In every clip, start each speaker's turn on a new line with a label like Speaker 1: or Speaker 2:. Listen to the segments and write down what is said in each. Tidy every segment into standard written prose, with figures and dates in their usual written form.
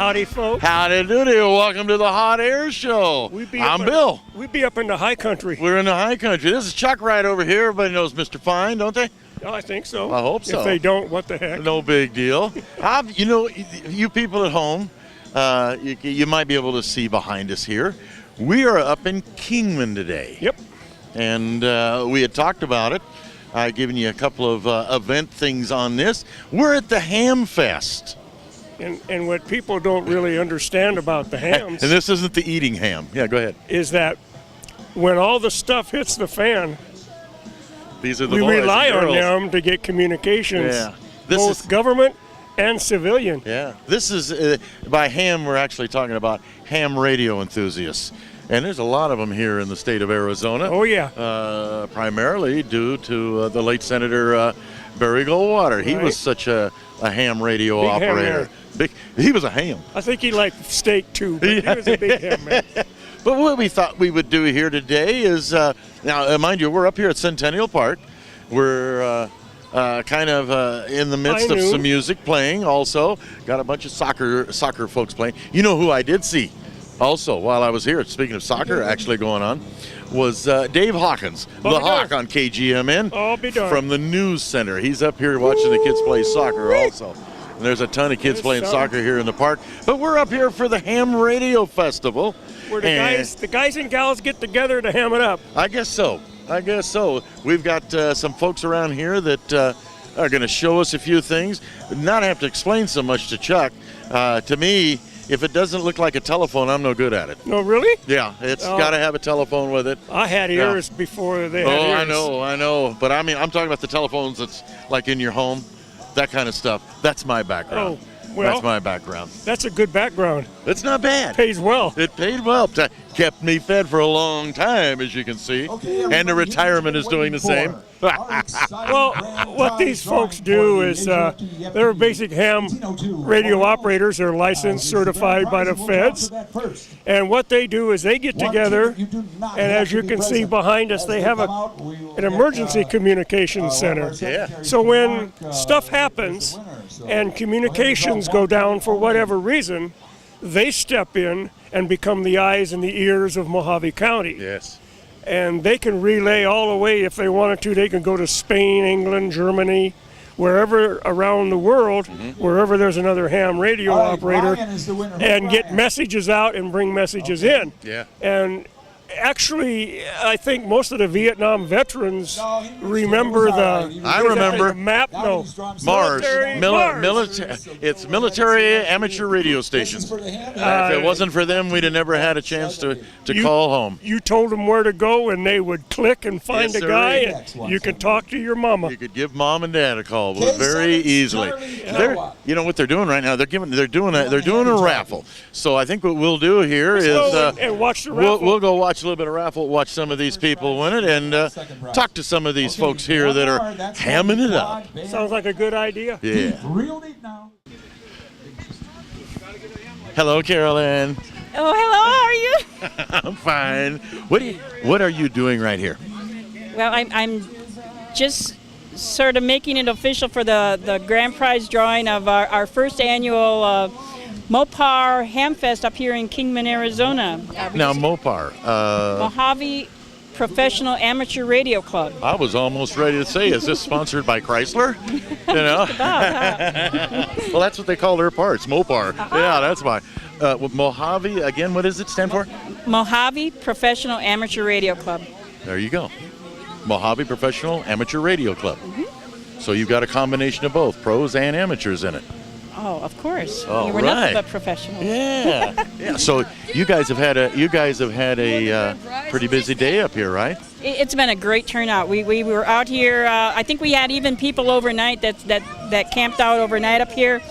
Speaker 1: Howdy, folks.
Speaker 2: Howdy doody. Welcome to the Hot Air Show. I'm Bill.
Speaker 1: We'd be up in the high country.
Speaker 2: We're in the high country. This is Chuck right over here. Everybody knows Mr. Fine, don't they?
Speaker 1: Oh, I think so.
Speaker 2: I hope so.
Speaker 1: If they don't, what the heck?
Speaker 2: No big deal. You know, you people at home, you might be able to see behind us here. We are up in Kingman today.
Speaker 1: Yep.
Speaker 2: And we had talked about it. I've given you a couple of event things on this. We're at the Ham Fest.
Speaker 1: And what people don't really understand about the hams.
Speaker 2: And this isn't the eating ham. Yeah, go ahead.
Speaker 1: Is that when all the stuff hits the fan,
Speaker 2: These are the
Speaker 1: we
Speaker 2: boys
Speaker 1: rely
Speaker 2: and
Speaker 1: on
Speaker 2: girls.
Speaker 1: them to get communications.
Speaker 2: Yeah.
Speaker 1: Both government and civilian.
Speaker 2: Yeah. This is, by ham, we're actually talking about ham radio enthusiasts. And there's a lot of them here in the state of Arizona.
Speaker 1: Oh, yeah.
Speaker 2: Primarily due to the late Senator Barry Goldwater. He was such a ham radio
Speaker 1: Big
Speaker 2: operator.
Speaker 1: Ham
Speaker 2: he was a ham.
Speaker 1: I think he liked steak, too, but he was a big ham man.
Speaker 2: But what we thought we would do here today is, now, mind you, we're up here at Centennial Park. We're kind of in the midst of some music playing also. Got a bunch of soccer folks playing. You know who I did see also while I was here, speaking of soccer actually going on, was Dave Hawkins, the Hawk on KGMN from the News Center. He's up here watching the kids play soccer also. And there's a ton of kids playing soccer here in the park. But we're up here for the Ham Radio Festival.
Speaker 1: Where the guys and gals get together to ham it up.
Speaker 2: I guess so. We've got some folks around here that are going to show us a few things. Not have to explain so much to Chuck. To me, if it doesn't look like a telephone, I'm no good at it.
Speaker 1: No, really?
Speaker 2: Yeah, it's got to have a telephone with it.
Speaker 1: I had ears before they had ears.
Speaker 2: I know. But I mean, I'm talking about the telephones that's like in your home, that kind of stuff. That's my background.
Speaker 1: Well,
Speaker 2: that's my background.
Speaker 1: That's a good background.
Speaker 2: It's not bad.
Speaker 1: Pays well.
Speaker 2: It paid well. Kept me fed for a long time, as you can see. And the retirement is doing the same.
Speaker 1: Well, what these folks do is they're basic ham radio operators. They're licensed, certified by the feds. And what they do is they get together, and as you can see behind us, they have an emergency communications center.
Speaker 2: Yeah.
Speaker 1: So when stuff happens and communications go down for whatever reason, they step in and become the eyes and the ears of Mojave County.
Speaker 2: Yes.
Speaker 1: And they can relay all the way, if they wanted to. They can go to Spain, England, Germany, wherever around the world, wherever there's another ham radio operator, and get messages out and bring messages in.
Speaker 2: Yeah.
Speaker 1: And actually, I think most of the Vietnam veterans remember the map. No,
Speaker 2: Mars.
Speaker 1: Mars.
Speaker 2: It's military amateur radio stations. If it wasn't for them, we'd have never had a chance to call home.
Speaker 1: You told them where to go, and they would click and find a guy, and you could talk to your mama.
Speaker 2: You could give mom and dad a call very easily. You know what they're doing right now? They're doing a raffle. So I think what we'll do here is
Speaker 1: and watch the raffle.
Speaker 2: We'll go watch a little bit of raffle, watch some of these people win it, and talk to some of these folks here that are hamming it up.
Speaker 1: Sounds like a good idea.
Speaker 2: Yeah. Hello, Carolyn.
Speaker 3: Oh, hello. How are you?
Speaker 2: I'm fine. What are you doing right here?
Speaker 3: Well, I'm just sort of making it official for the grand prize drawing of our first annual Mopar Hamfest up here in Kingman, Arizona.
Speaker 2: Now, Mopar.
Speaker 3: Mojave Professional Amateur Radio Club.
Speaker 2: I was almost ready to say, is this sponsored by Chrysler? You know? Well, that's what they call their parts, Mopar. Yeah, that's why. Mojave, again, what does it stand for?
Speaker 3: Mojave Professional Amateur Radio Club.
Speaker 2: There you go. Mojave Professional Amateur Radio Club. So you've got a combination of both, pros and amateurs in it.
Speaker 3: Oh, of course.
Speaker 2: Oh,
Speaker 3: We're nothing but professionals.
Speaker 2: Yeah. Yeah. So you guys have had a pretty busy day up here, right?
Speaker 3: It's been a great turnout. We were out here. I think we had even people overnight that camped out overnight up here.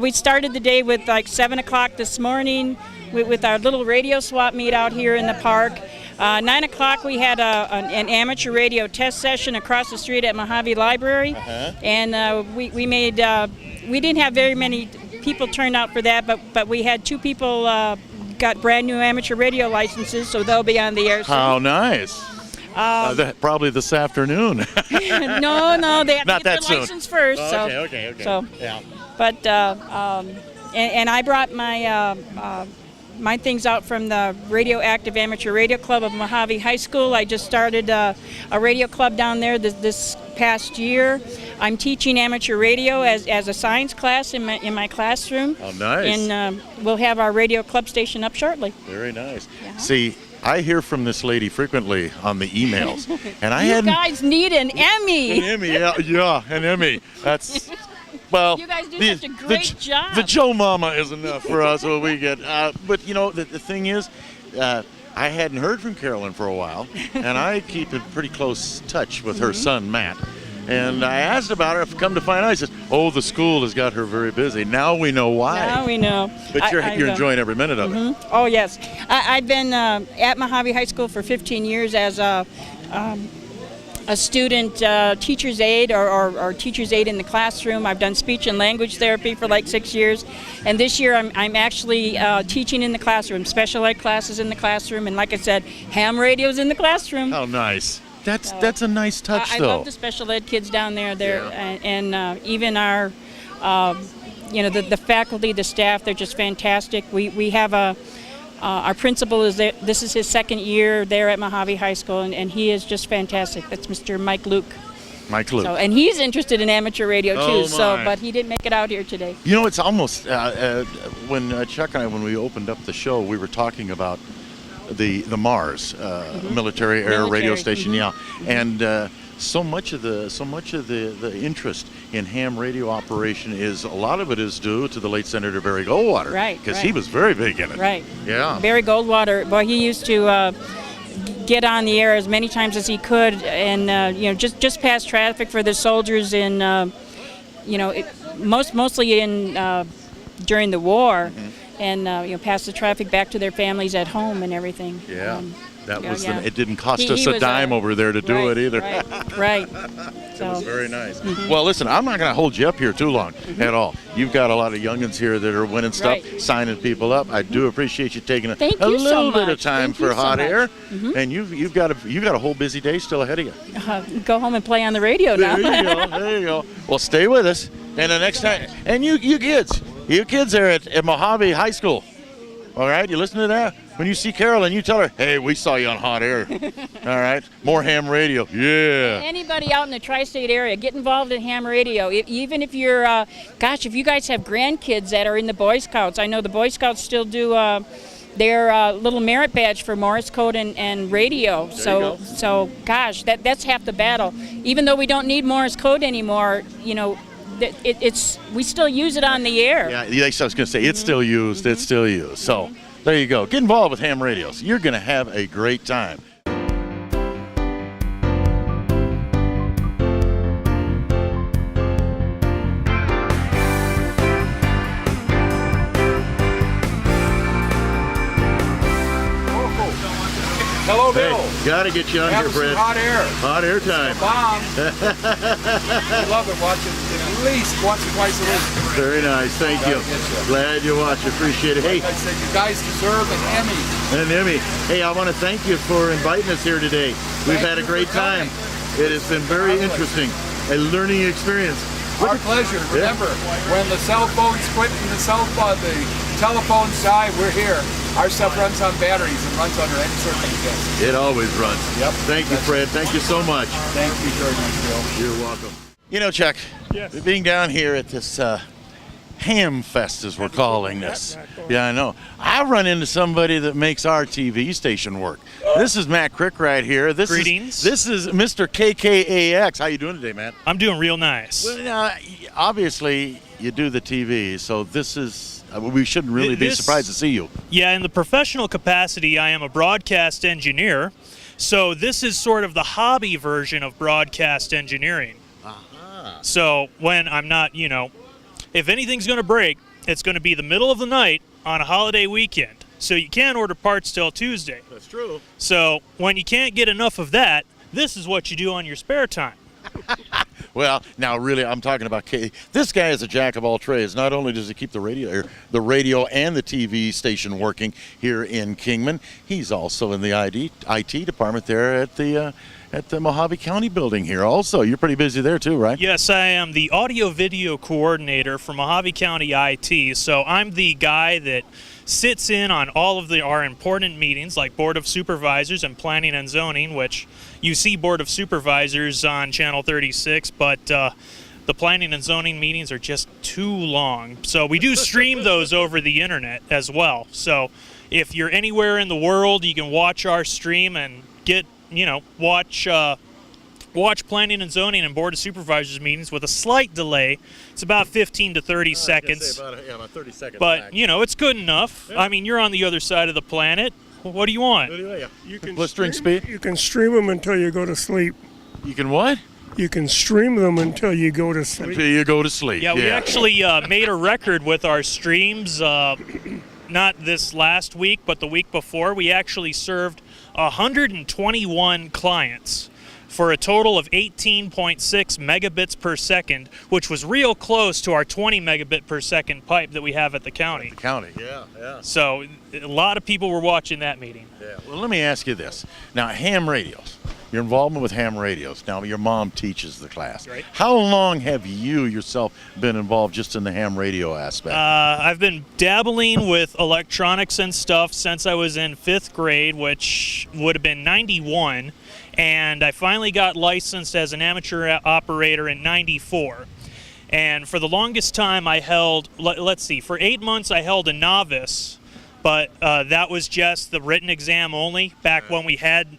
Speaker 3: We started the day with like 7 o'clock this morning with our little radio swap meet out here in the park. 9 o'clock we had an amateur radio test session across the street at Mojave Library, and we made. We didn't have very many people turned out for that, but we had 2 people got brand new amateur radio licenses, so they'll be on the air soon.
Speaker 2: How nice. Probably this afternoon.
Speaker 3: No, they have
Speaker 2: Not
Speaker 3: to get
Speaker 2: that
Speaker 3: their license first.
Speaker 2: Okay.
Speaker 3: So,
Speaker 2: Yeah.
Speaker 3: but and I brought my things out from the Radioactive Amateur Radio Club of Mojave High School. I just started a radio club down there this past year. I'm teaching amateur radio as a science class in my classroom.
Speaker 2: Oh, nice.
Speaker 3: And we'll have our radio club station up shortly.
Speaker 2: Very nice.
Speaker 3: Yeah.
Speaker 2: See, I hear from this lady frequently on the emails, and
Speaker 3: You guys need an Emmy.
Speaker 2: An Emmy, yeah, an Emmy. That's, well,
Speaker 3: You guys do such a great job.
Speaker 2: The Joe Mama is enough for us what we get. But you know, the thing is, I hadn't heard from Carolyn for a while, and I keep in pretty close touch with her son Matt. And I asked about her. I've come to find out, he says, "Oh, the school has got her very busy." Now we know why.
Speaker 3: Now we know.
Speaker 2: But you're enjoying every minute of it.
Speaker 3: Oh yes, I've been at Mojave High School for 15 years as a student teacher's aide or teacher's aide in the classroom. I've done speech and language therapy for like 6 years, and this year I'm actually teaching in the classroom, special ed classes in the classroom, and like I said, ham radios in the classroom.
Speaker 2: Oh, nice. That's a nice touch,
Speaker 3: I
Speaker 2: though.
Speaker 3: love the special ed kids down there. And even our, the faculty, the staff, they're just fantastic. We have our principal is there. This is his second year there at Mojave High School, and he is just fantastic. That's Mr. Mike Luke.
Speaker 2: Mike Luke.
Speaker 3: So, and he's interested in amateur radio too.
Speaker 2: Oh,
Speaker 3: But he didn't make it out here today.
Speaker 2: You know, it's almost when Chuck and I, when we opened up the show, we were talking about the Mars military air radio station, yeah, and so much of the interest in ham radio operation is, a lot of it is due to the late Senator Barry Goldwater,
Speaker 3: Right,
Speaker 2: because he was very big in it.
Speaker 3: Right.
Speaker 2: Yeah.
Speaker 3: Barry Goldwater, boy, he used to get on the air as many times as he could, and just pass traffic for the soldiers in, mostly in during the war. And pass the traffic back to their families at home and everything.
Speaker 2: Yeah, that was
Speaker 3: yeah.
Speaker 2: it didn't cost us a dime over there to do it either.
Speaker 3: Right.
Speaker 2: It was very nice. Well, listen, I'm not going to hold you up here too long at all. You've got a lot of youngins here that are winning stuff, signing people up. I do appreciate you taking a little bit of time for Hot Air, and you've got a whole busy day still ahead of you.
Speaker 3: Go home and play on the radio now.
Speaker 2: There you go. Well, stay with us, and the next time, and you kids there at Mojave High School, all right? You listen to that? When you see Carolyn, you tell her, "Hey, we saw you on Hot Air." All right? More ham radio. Yeah.
Speaker 3: Anybody out in the tri-state area, get involved in ham radio. Even if you're, if you guys have grandkids that are in the Boy Scouts, I know the Boy Scouts still do their little merit badge for Morse code and radio. So gosh, that's half the battle. Even though we don't need Morse code anymore, we still use it on the air.
Speaker 2: Yeah, I was going to say, it's still used. It's still used. So there you go. Get involved with ham radios. You're going to have a great time.
Speaker 4: Hello, Bill.
Speaker 2: Hey, gotta get you on here, Fred.
Speaker 4: Hot Air.
Speaker 2: Hot Air time.
Speaker 4: Bomb. I love it. Watch it at least once or twice a week.
Speaker 2: Very nice. Thank you. Glad you watch. Appreciate it. Hey,
Speaker 4: Like I said, you guys deserve an Emmy.
Speaker 2: and Emmy. Hey, I want to thank you for inviting us here today. We've had a great time. It has been very interesting. A learning experience.
Speaker 4: Our pleasure. Remember, when the cell phones quit and the telephones die, we're here. Our stuff runs on batteries and runs under any circumstance.
Speaker 2: It always runs.
Speaker 4: Yep.
Speaker 2: Thank you, Fred. Thank you so much.
Speaker 4: Thank you very much, Bill.
Speaker 2: You're welcome. You know, Chuck,
Speaker 1: Yes.
Speaker 2: being down here at this Ham Fest, as we're calling this. Yeah, I know. I run into somebody that makes our TV station work. This is Matt Crick right here.
Speaker 5: Greetings.
Speaker 2: This is Mr. KKAX. How you doing today, Matt?
Speaker 5: I'm doing real nice.
Speaker 2: Well, now, obviously, you do the TV, so this is. We shouldn't really be surprised to see you.
Speaker 5: Yeah, in the professional capacity, I am a broadcast engineer. So this is sort of the hobby version of broadcast engineering. So when I'm not, if anything's going to break, it's going to be the middle of the night on a holiday weekend. So you can't order parts till Tuesday.
Speaker 2: That's true.
Speaker 5: So when you can't get enough of that, this is what you do on your spare time.
Speaker 2: Well, now really, I'm talking about this guy is a jack of all trades. Not only does he keep the radio and the TV station working here in Kingman, he's also in the IT department there at the Mojave County building here. Also, you're pretty busy there too, right?
Speaker 5: Yes, I am the audio-video coordinator for Mojave County IT. So I'm the guy that sits in on all of our important meetings, like Board of Supervisors and Planning and Zoning, which you see Board of Supervisors on Channel 36, but the Planning and Zoning meetings are just too long. So we do stream those over the internet as well. So if you're anywhere in the world, you can watch our stream and get, watch Planning and Zoning and Board of Supervisors meetings with a slight delay. It's about 15 to 30 seconds.
Speaker 2: About 30 seconds.
Speaker 5: But,
Speaker 2: back.
Speaker 5: it's good enough. Yeah. I mean, you're on the other side of the planet. What do you want?
Speaker 1: You can
Speaker 2: blistering speed?
Speaker 1: You can stream them until you go to sleep.
Speaker 2: You can what?
Speaker 1: You can stream them until you go to sleep.
Speaker 2: Until you go to sleep.
Speaker 5: Yeah, we actually made a record with our streams. Not this last week, but the week before. We actually served 121 clients for a total of 18.6 megabits per second, which was real close to our 20 megabit per second pipe that we have at the county.
Speaker 2: Yeah.
Speaker 5: So a lot of people were watching that meeting.
Speaker 2: Yeah. Well, let me ask you this. Now, ham radios. Your involvement with ham radios. Now, your mom teaches the class.
Speaker 5: Right.
Speaker 2: How long have you yourself been involved just in the ham radio aspect?
Speaker 5: I've been dabbling with electronics and stuff since I was in 5th grade, which would have been 91. And I finally got licensed as an amateur operator in 94. And for the longest time I held, for 8 months I held a novice, but that was just the written exam only. Back when we had,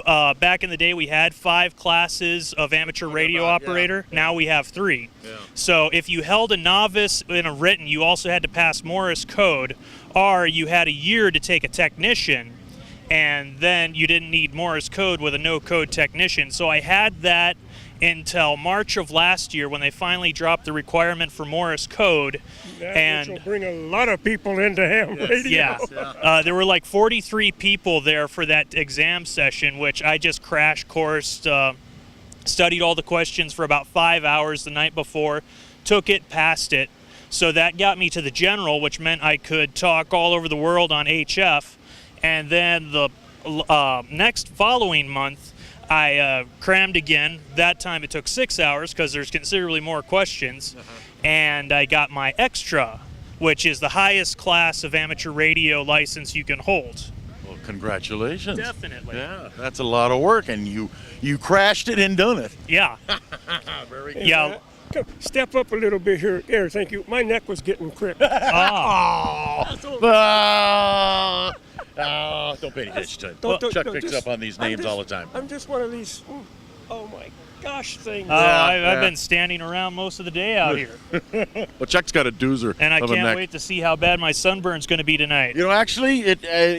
Speaker 5: back in the day we had 5 classes of amateur radio operator. Yeah. Now we have 3. Yeah. So if you held a novice in a written, you also had to pass Morse code, or you had a year to take a technician. And then you didn't need Morse code with a no-code technician. So I had that until March of last year when they finally dropped the requirement for Morse code.
Speaker 1: Which will bring a lot of people into ham radio.
Speaker 5: Yeah. There were like 43 people there for that exam session, which I just crash coursed, studied all the questions for about 5 hours the night before, took it, passed it. So that got me to the general, which meant I could talk all over the world on HF. And then the next following month, I crammed again. That time it took 6 hours because there's considerably more questions. And I got my extra, which is the highest class of amateur radio license you can hold.
Speaker 2: Well, congratulations.
Speaker 5: Definitely.
Speaker 2: Yeah, that's a lot of work, and you crashed it and done it.
Speaker 5: Yeah.
Speaker 2: Very good.
Speaker 5: Yeah.
Speaker 1: Step up a little bit here. There, thank you. My neck was getting crimped.
Speaker 2: Don't pay any attention to it. Chuck picks up on these names all the time.
Speaker 1: I'm just one of these, oh my gosh, things.
Speaker 5: I've been standing around most of the day out here.
Speaker 2: Well, Chuck's got a doozer.
Speaker 5: And I
Speaker 2: of a
Speaker 5: can't
Speaker 2: neck.
Speaker 5: wait to see how bad my sunburn's going to be tonight.
Speaker 2: Actually,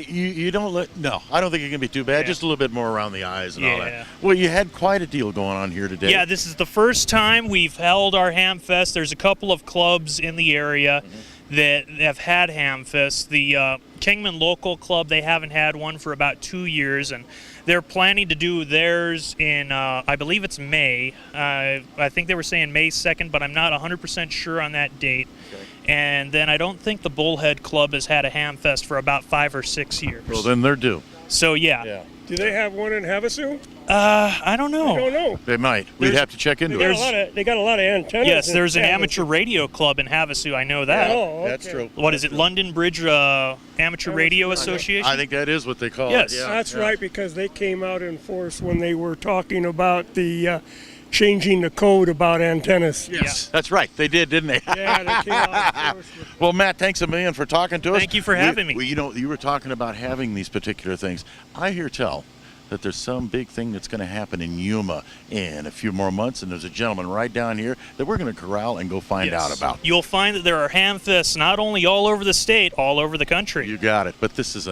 Speaker 2: you don't no, I don't think it can be too bad. Yeah. Just a little bit more around the eyes and all that. Well, you had quite a deal going on here today.
Speaker 5: Yeah, this is the first time we've held our Ham Fest. There's a couple of clubs in the area that have had Ham Fest. The Kingman Local Club, they haven't had one for about 2 years, and they're planning to do theirs in, I believe it's May. I think they were saying May 2nd, but I'm not 100% sure on that date. Okay. And then I don't think the Bullhead Club has had a Ham Fest for about 5 or 6 years.
Speaker 2: Well, then they're due.
Speaker 5: So, yeah.
Speaker 1: Do they have one in Havasu?
Speaker 5: I don't know.
Speaker 1: I don't know.
Speaker 2: They might. We'd have to check into it.
Speaker 1: They got a lot of antennas.
Speaker 5: Yes, there's an amateur radio club in Havasu. I know that.
Speaker 1: Yeah, okay.
Speaker 2: That's true.
Speaker 5: What is it, London Bridge Amateur Radio Association?
Speaker 2: I think that is what they call
Speaker 5: it.
Speaker 2: Yes.
Speaker 1: That's right, because they came out in force when they were talking about the changing the code about antennas.
Speaker 2: Yes, that's right. They did, didn't they?
Speaker 1: Yeah, they came out in force.
Speaker 2: Well, Matt, thanks a million for talking to us.
Speaker 5: Thank you for having me.
Speaker 2: You were talking about having these particular things. I hear tell that there's some big thing that's going to happen in Yuma in a few more months, and there's a gentleman right down here that we're going to corral and go find out about.
Speaker 5: You'll find that there are ham fests not only all over the state, all over the country.
Speaker 2: You got it. But this is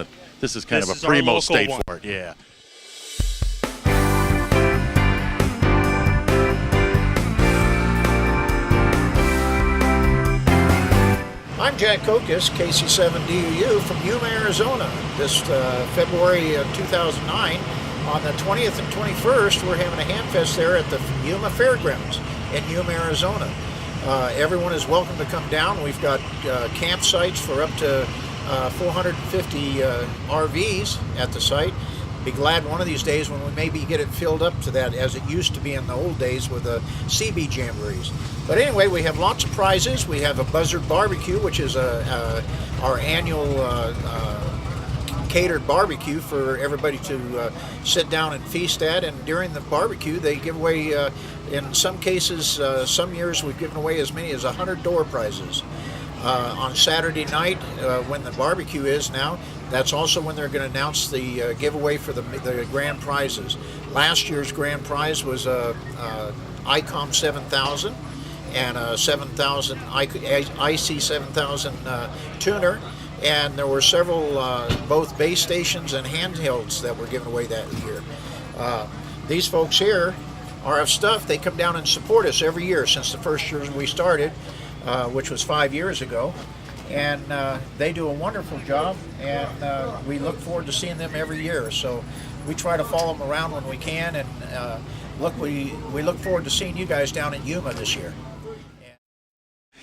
Speaker 2: kind of a primo state for it. Yeah.
Speaker 6: I'm Jack Kokis, KC7DUU from Yuma, Arizona. This February of 2009, On the 20th and 21st, we're having a ham fest there at the Yuma Fairgrounds in Yuma, Arizona. Everyone is welcome to come down. We've got campsites for up to 450 RVs at the site. Be glad one of these days when we maybe get it filled up to that as it used to be in the old days with the CB jamborees. But anyway, we have lots of prizes. We have a Buzzard Barbecue, which is our annual catered barbecue for everybody to sit down and feast at. And during the barbecue, they give away, in some cases, some years we've given away as many as 100 door prizes. On Saturday night, when the barbecue is now, that's also when they're going to announce the giveaway for the grand prizes. Last year's grand prize was a ICOM 7000 and a 7000 IC 7000 tuner, and there were several both base stations and handhelds that were given away that year. These folks here, RF Stuff, they come down and support us every year since the first year we started, which was 5 years ago. And they do a wonderful job, and we look forward to seeing them every year. So we try to follow them around when we can, and we look forward to seeing you guys down in Yuma this year.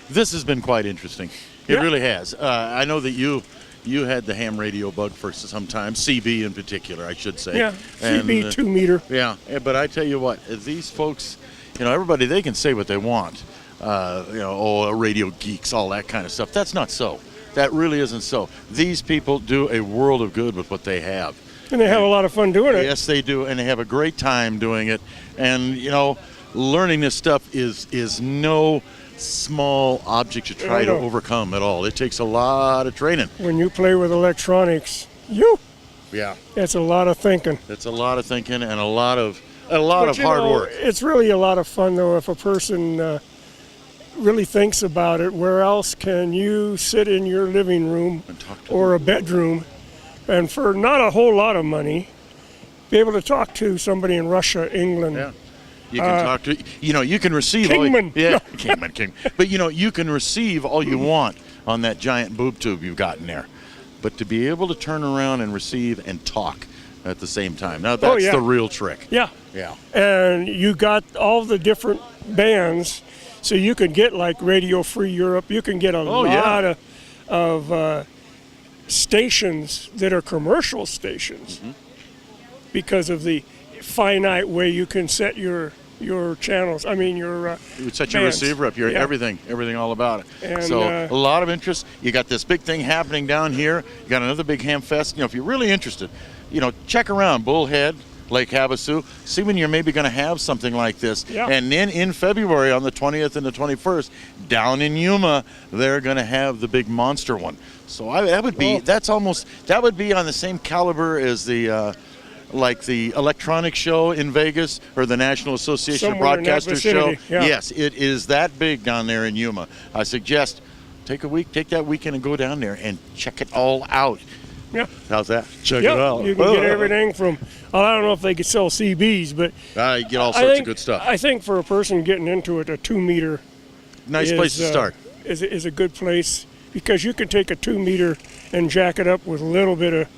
Speaker 2: This has been quite interesting. It really has. I know that you had the ham radio bug for some time, CB in particular, I should say.
Speaker 1: Yeah, CB
Speaker 2: and,
Speaker 1: 2 meter.
Speaker 2: Yeah, but I tell you what, these folks, everybody, they can say what they want. Radio geeks, all that kind of stuff. That's not so. That really isn't so. These people do a world of good with what they have.
Speaker 1: And they have a lot of fun doing it.
Speaker 2: Yes, they do, and they have a great time doing it. And, learning this stuff is no small object to try to overcome at all. It takes a lot of training.
Speaker 1: When you play with electronics, it's a lot of thinking.
Speaker 2: It's a lot of thinking and a lot of hard work.
Speaker 1: It's really a lot of fun, though, if a person really thinks about it. Where else can you sit in your living room or a bedroom and for not a whole lot of money be able to talk to somebody in Russia, England?
Speaker 2: Yeah. You can talk to, you can receive
Speaker 1: Kingman.
Speaker 2: Kingman. But, you can receive all you want on that giant boob tube you've got in there. But to be able to turn around and receive and talk at the same time, now that's the real trick.
Speaker 1: Yeah.
Speaker 2: Yeah.
Speaker 1: And you got all the different bands. So you can get like Radio Free Europe. You can get a lot of stations that are commercial stations because of the finite way you can set your channels. I mean you
Speaker 2: would set
Speaker 1: bands.
Speaker 2: Your receiver up. Your everything all about it.
Speaker 1: And,
Speaker 2: so a lot of interest. You got this big thing happening down here. You got another big ham fest. If you're really interested, check around Bullhead, Lake Havasu, see when you're maybe going to have something like this.
Speaker 1: Yeah.
Speaker 2: And then in February on the 20th and the 21st, down in Yuma, they're going to have the big monster one. So that would be on the same caliber as the electronic show in Vegas or the National Association of Broadcasters show.
Speaker 1: Yeah.
Speaker 2: Yes, it is that big down there in Yuma. I suggest take that weekend and go down there and check it all out.
Speaker 1: Yeah.
Speaker 2: How's that? Check it out.
Speaker 1: You can get everything from, I don't know if they could sell CBs, but
Speaker 2: you get all sorts of good stuff.
Speaker 1: I think for a person getting into it, a 2 meter
Speaker 2: nice place to start.
Speaker 1: Is a good place because you can take a 2 meter and jack it up with a little bit of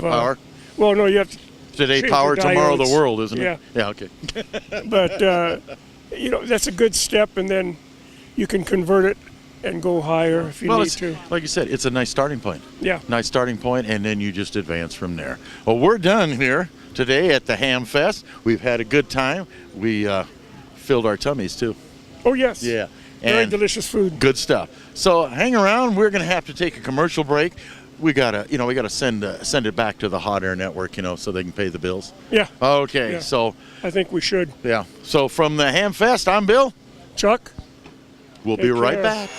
Speaker 2: power.
Speaker 1: Well, no, you have to.
Speaker 2: Today,
Speaker 1: change
Speaker 2: power,
Speaker 1: the
Speaker 2: tomorrow,
Speaker 1: diodes.
Speaker 2: the world, isn't it?
Speaker 1: Yeah.
Speaker 2: Yeah. Okay.
Speaker 1: But that's a good step, and then you can convert it and go higher if you need to.
Speaker 2: Like you said, it's a nice starting point.
Speaker 1: Yeah.
Speaker 2: Nice starting point, and then you just advance from there. Well, we're done here today at the Ham Fest. We've had a good time. We filled our tummies, too.
Speaker 1: Oh, yes.
Speaker 2: Yeah.
Speaker 1: Very
Speaker 2: And
Speaker 1: delicious food.
Speaker 2: good stuff. So hang around. We're going to have to take a commercial break. We gotta send it back to the Hot Air Network, so they can pay the bills.
Speaker 1: Yeah.
Speaker 2: Okay.
Speaker 1: Yeah.
Speaker 2: So
Speaker 1: I think we should.
Speaker 2: yeah. So from the Ham Fest, I'm Bill.
Speaker 1: Chuck?
Speaker 2: We'll be
Speaker 1: Take
Speaker 2: right
Speaker 1: care.
Speaker 2: back.